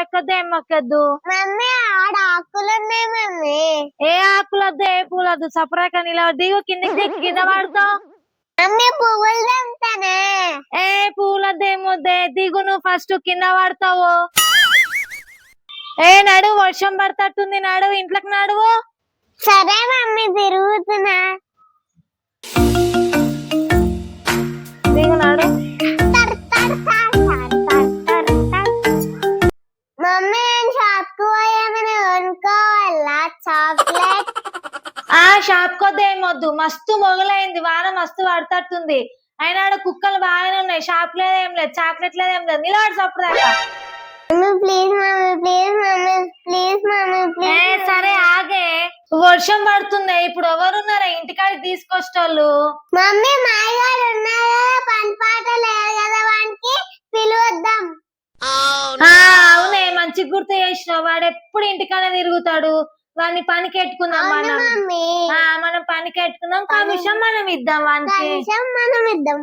ఎక్కొద్దు ఏం మొక్కొద్దు. మమ్మీ ఆడ ఆకులు ఉన్నాయి మమ్మీ. ఏ ఆకులొద్దు ఏ పూలొద్దు సపరేట్గా నిలవ దిగు కిందికి కింద పడతావు. మమ్మీ పువ్వులు తెంపుతానే. ఏ పూలొద్దు ఏమొద్దే దిగు నువ్వు ఫస్ట్ కింద పడతావు. ఏ నడువు వర్షం పడతట్టుంది నడువు ఇంట్లోకి నడువు. సరే మమ్మీ తిరుగుతున్నా. దిగు నడు. మమ్మీ నేను షాప్ కు పోయామని కొనుక్కోవాలా చాక్లెట్? షాప్ కొద్ది ఏమొద్దు మస్తు మొగలైంది వాన మస్తు పడతట్టుంది. అయినా ఆడ కుక్కలు బాగానే ఉన్నాయి. షాప్ లేదు ఏం లేదు చాక్లెట్ లేదు ఏం లేదు నిలబడి సప్పుదాకా. Please mummy please mummy please mummy please. సరే ఆగే వర్షం పడుతుంది ఇప్పుడు ఎవరున్నారా ఇంటికాడికి తీసుకొచ్చేటోళ్ళు. మమ్మీ మాయగారు ఉన్నారా పని పాట లేదు కదా వానికి పిలువద్దాం. అవునే మంచి గుర్తు చేసినావు. వాడు ఎప్పుడు ఇంటికానే తిరుగుతాడు. వాడిని పనికి ఎట్టుకుందాం మనం. మనం పనికి ఎట్టుకుందాం కమిషన్ మనం ఇద్దాం వానికి. మనం ఇద్దాం.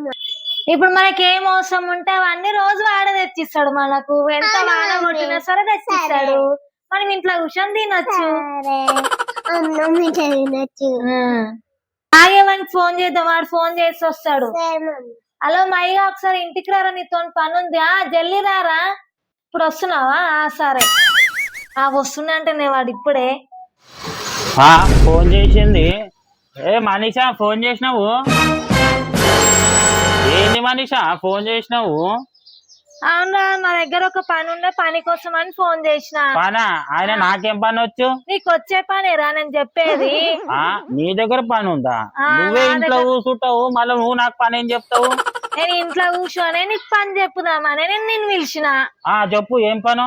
ఇప్పుడు మనకి ఏం అవసరం ఉంటే అవన్నీ రోజు వాడ తెచ్చిస్తాడు మనకు. ఎంత వాడ కొట్టినా సరే తెచ్చిస్తాడు. మనం ఇంట్లో కూర్చొని తినొచ్చు. ఆగే వానికి ఫోన్ చేద్దాం వాడు ఫోన్ చేసి వస్తాడు. హలో మైగా ఒకసారి ఇంటికి రారా నీతో పని ఉంది. జల్లి రారా. ఇప్పుడు వస్తున్నావా? సరే వస్తున్నా అంటే వాడు ఇప్పుడే ఫోన్ చేసింది. ఏ మనీషా ఫోన్ చేసినావు? ఏంది మనీషా ఫోన్ చేసినావు? అవునా మా దగ్గర ఒక పని ఉండే పని కోసం అని ఫోన్ చేసిన. పనా? ఆయన నాకేం పని వచ్చు? నీకు వచ్చే పనేరా నేను చెప్పేది. నీ దగ్గర పని ఉందా? నువ్వే ఇంట్లో కూర్చుంటావు మళ్ళీ నువ్వు నాకు పని ఏం చెప్తావు? నేను ఇంట్లో కూర్చోనే నీకు పని చెప్పుదామని నేను నిన్ను పిలిచిన. చెప్పు ఏం పను?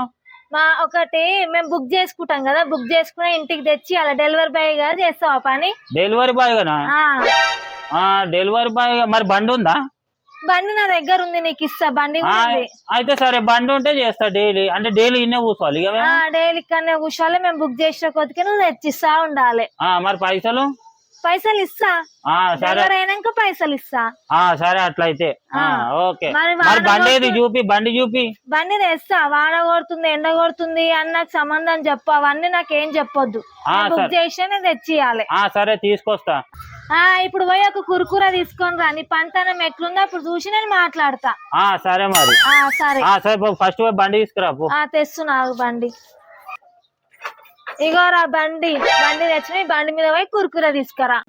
ఒకటి మేము బుక్ చేసుకుంటాం కదా బుక్ చేసుకుని ఇంటికి తెచ్చి అలా డెలివరీ బాయ్ గా చేస్తావా పని? డెలివరీ బాయ్ గానా? డెలివరీ బాయ్ మరి బండి ఉందా? బండి నా దగ్గర ఉంది నీకు ఇస్తా. బండి అయితే సరే బండి ఉంటే చేస్తా. డైలీ అంటే డైలీ ఇన్నే కూర్చోవాలి. డైలీ కన్నా కూర్చోవాలి. మేము బుక్ చేసిన కొద్దికి నువ్వు తెచ్చిస్తా ఉండాలి. మరి పైసలు? పైసలు ఇస్తా. అయినాక పైసలు ఇస్తా. సరే అట్లయితే ఓకే. మరి బండి ఏది చూపి బండి చూపి. బండి తెస్తా. వాన కొడుతుంది ఎండ కొడుతుంది అని నాకు సంబంధం చెప్పు. అవన్నీ నాకేం చెప్పొద్దు. బుక్ చేసి తెచ్చియాలి. సరే తీసుకొస్తా. ఇప్పుడు పోయి ఒక కుర్కుర తీసుకొని రా. నీ పంటనం ఎట్లుందో అప్పుడు చూసి నేను మాట్లాడతా. సరే మరి. సరే సరే ఫస్ట్ బండి తీసుకురా. తెస్తున్నా బండి. ఇగోరా బండి తెచ్చిన బండి మీద పోయి కుర్కుర తీసుకురా.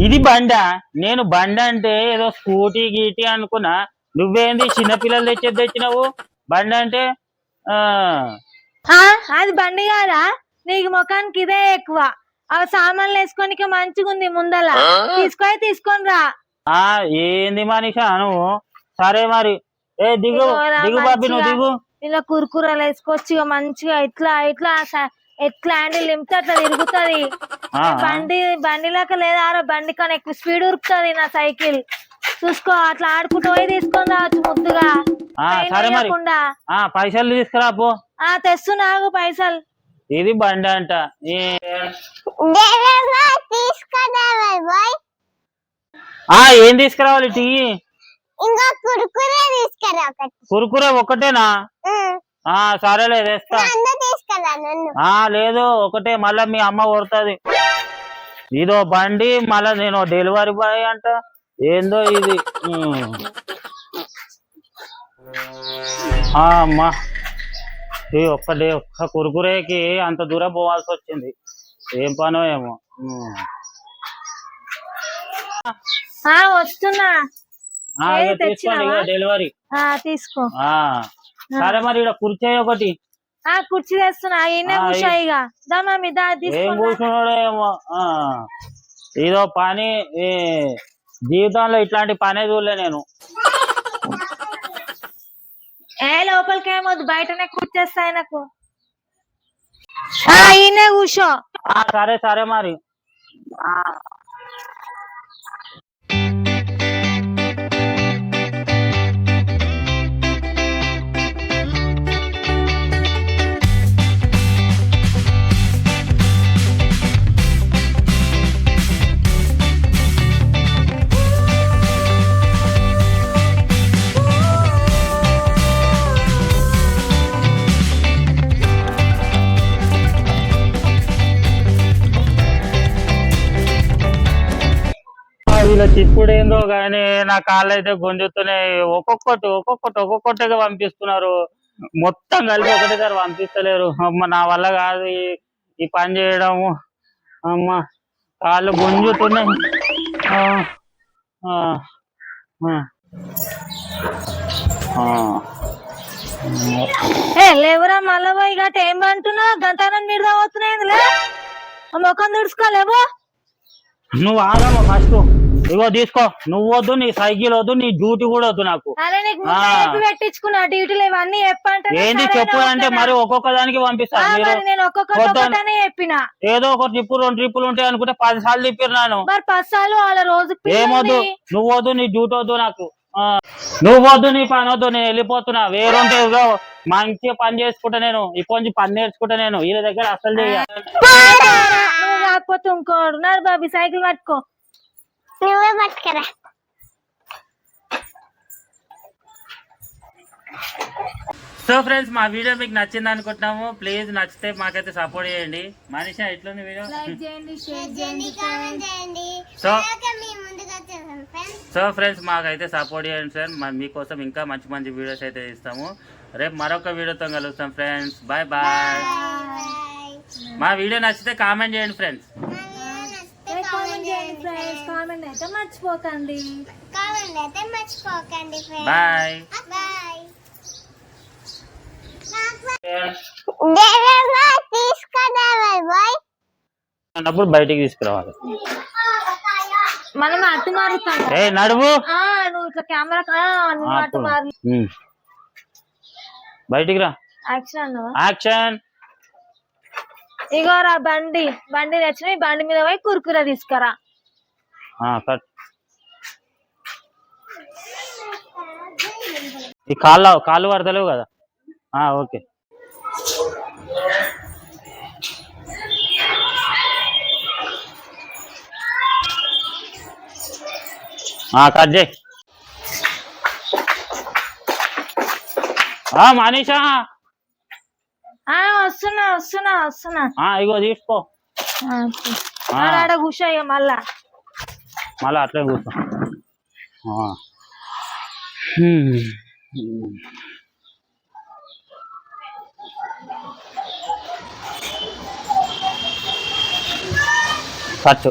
ఇది బండా? నేను బండి అంటే ఏదో స్కూటీ గీటీ అనుకున్నా. నువ్వేంది చిన్నపిల్లలు తెచ్చినావు బండి అంటే? అది బండి కాదా? నీకు ముఖానికి ఇదే ఎక్కువ. అవి సామాన్లు వేసుకోనికి మంచిగా ఉంది ముందల. తీసుకొని రా. ఏంది మనిషి నువ్వు? సరే మరి. దిగు దిగు బాబీ నువ్వు దిగు. ఇలా కుర్కురలు వేసుకోవచ్చు మంచిగా. ఇట్లా ఇట్లా ఎట్లా హ్యాండిల్ నింపితే అట్లా తిరుగుతుంది బండి లాగా లేదా? బండి కన్నా ఎక్కువ స్పీడ్ ఉరుకుతుంది నా సైకిల్. చూసుకో అట్లా ఆడుకుంటూ పోయి తీసుకొని రావచ్చు ముద్దుగా. సరే మరి పైసలు తీసుకురా పో. తెస్తున్నాగు పైసలు. ఇది బండి అంట. ఏం తీసుకురావాలి? టీ కురుకురే ఒక్కటేనా? సరేలే తెస్తా. లేదు ఒకటే మళ్ళా మీ అమ్మ కొడుతుంది. ఇదో బండి మళ్ళా నేను డెలివరీ బాయ్ అంట. ఏందో ఇది. అమ్మా ఒక్క కురుకురేకి అంత దూరం పోవాల్సి వచ్చింది. ఏం పనో ఏమో. వస్తున్నా. డెలివరీ తీసుకో. సరే మరి ఇక్కడ కుర్చీ ఒకటి. కుర్చీ తెస్తున్నా. కూర్చోయిగా ఏం కూర్చున్నాడేమో. ఇదో పని జీవితంలో ఇట్లాంటి పనే చూడలే నేను. లోపలికి ఏమొద్దు బయటనే కూర్చేస్తాయి నాకు. ఈయనే కూర్చో. సరే సరే మరి. ఇప్పుడు ఏందో గానీ నా కాళ్ళు అయితే గుంజుతున్నాయి. ఒక్కొక్కటిగా పంపిస్తున్నారు. మొత్తం కలిపి ఒకటేసారి పంపిస్తలేరు. అమ్మ నా వల్ల కాదు ఈ పని చేయడము. అమ్మ కాళ్ళు గుంజుతున్నాయి. ఆ, ఆ, ఆ, ఆ. లేవురా మళ్ళా పోయి గట్ట ఏం అంటున్నావు? గంటనం మీద అవుతున్నాయి ముఖం తుడుచుకోలేవు. నువ్వు ఆగమ్మా ఫస్ట్. ఇగో తీసుకో. నువ్వు వద్దు, నీ సైకిల్ వద్దు, నీ డ్యూటీ కూడా వద్దు నాకు. అరే నీకు ముందు పెట్టించుకున్నా డ్యూటీలు ఇవన్నీ చెప్పంటే ఏంది చెప్పు అంటే మరి ఒక్కొక్క దానికి పంపిస్తాను. నేను ఒక్కొక్కనే చెప్పిన. ఏదో ఒక ట్రిప్పు 2 ట్రిప్పులు ఉంటాయి అనుకుంటే 10 సార్లు తిప్పారు నాను. మరి 10 సార్లు వాళ్ళ రోజు ఏమొద్దు, నువ్వు వద్దు, నీ డ్యూటీ వద్దు నాకు. నువ్వు వద్దు, నీ పని వద్దు, నేను వెళ్ళిపోతున్నా. వేరుంటే మంచిగా పని చేసుకుంటా. నేను ఇప్పుడు పని నేర్చుకుంటా. నేను వీళ్ళ దగ్గర అసలు నువ్వు కాకపోతే ఇంకోడు నాడు బాబీ సైకిల్ పట్టుకో. నువ్వే పట్టుకరా. సో ఫ్రెండ్స్, మా వీడియో మీకు నచ్చింది అనుకుంటున్నాము. ప్లీజ్ నచ్చితే మాకైతే సపోర్ట్ చేయండి. మనిషి ఎట్లుంది వీడియో? సో ఫ్రెండ్స్, మాకైతే సపోర్ట్ చేయండి సార్. మీకోసం ఇంకా మంచి మంచి వీడియోస్ అయితే ఇస్తాము. రేపు మరొక వీడియోతో కలుస్తాం ఫ్రెండ్స్. Bye bye. మా వీడియో నచ్చితే కామెంట్ చేయండి ఫ్రెండ్స్. కామెంట్ అయితే మర్చిపోకండి. బాయ్. అప్పుడు బయటికి తీసుకురావాలి. మనం అటు మారుతాం. నడువు. నువ్వు ఇట్లా కెమెరా అటు మారు. బయటికి రా. యాక్షన్. ఇగోరా బండి నచ్చిన బండి మీద పోయి కుర్కురా తీసుకురా. ఈ కాళ్ళు పడతలేవు కదా. ఓకే. కట్ చేయి. మనీషా వస్తున్నా. ఇగో తీసుకో. ఆడ కూర్చో మళ్ళా అట్లే కూర్చో. కట్.